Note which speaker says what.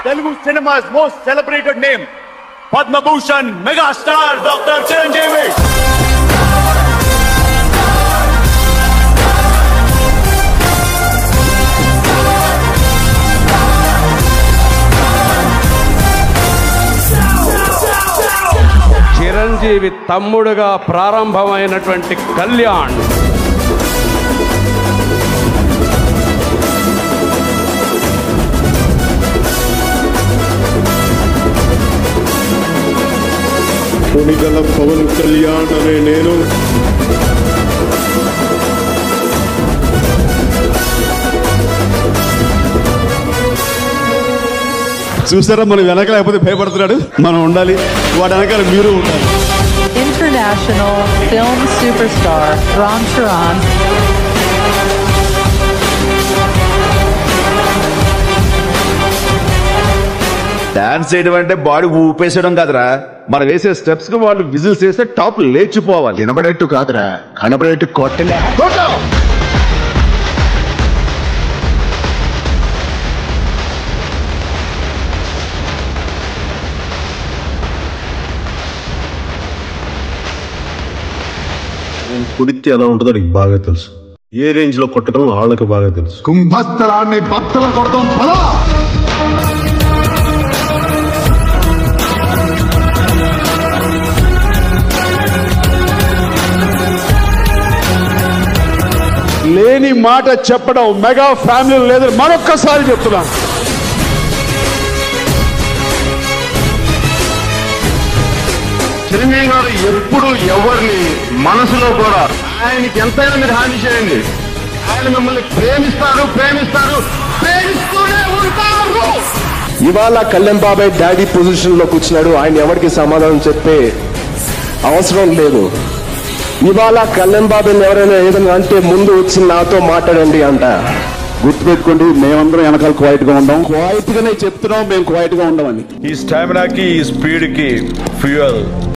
Speaker 1: Telugu cinema's most celebrated name, Padma Bhushan megastar Dr. Chiranjeevi.
Speaker 2: Chiranjeevi తమ్ముడుగా ప్రారంభమైనటువంటి కళ్యాణ్
Speaker 3: కొనిగల పవన్ కళ్యాణ్ అనే నేను చూసారా, మనం వెనక లేకపోతే భయపడుతున్నాడు. మనం ఉండాలి, వాడి వెనకాల మీరు ఉండాలి.
Speaker 4: International film superstar Ram Charan.
Speaker 5: Dance చేయడం అంటే బాడీ ఊపేసడం కాదురా, మనం వేసే స్టెప్స్ కి వాళ్ళు విజిల్స్ వేస్తే టాప్ లేచిపోవాలి.
Speaker 3: వినబడేట్టు కాదురా, కనబడేట్టు కొట్టలే. కుడితే ఎలా ఉంటుందో నీకు బాగా తెలుసు. ఏ రేంజ్ లో కొట్టడం వాళ్ళకి బాగా తెలుసు.
Speaker 6: కుంభస్థలాన్ని బట్టలు కొడతాం పదా.
Speaker 3: లేని మాట చెప్పడం మెగా ఫ్యామిలీ లేదని మరొక్కసారి చెప్తున్నాను. చిరంజీవి గారు ఎప్పుడు ఎవరిని మనసులో కూడా ఆయనకి ఎంతైనా మీరు హాని చేయండి, ఆయన మిమ్మల్ని ప్రేమిస్తారు, ప్రేమిస్తూనే ఉంటారు.
Speaker 7: ఇవాళ కళ్యాణ్ బాబాయ్ డాడీ పొజిషన్ లో కూర్చున్నాడు. ఆయన ఎవరికి సమాధానం చెప్పే అవసరం లేదు. ఇవాళ కళ్యాణ్ బాబాయ్ ఎవరైనా ఏదైనా అంటే ముందు వచ్చి నాతో మాట్లాడండి అంట.
Speaker 3: గుర్తుపెట్టుకోండి, మేమందరం వెనకాల క్వైట్ గా ఉండం. క్వైట్ గానే చెప్తున్నాం, మేము క్వైట్ గా ఉండమని.
Speaker 5: ఈ స్టామినాకి, ఈ స్పీడ్ కి ఫ్యూయల్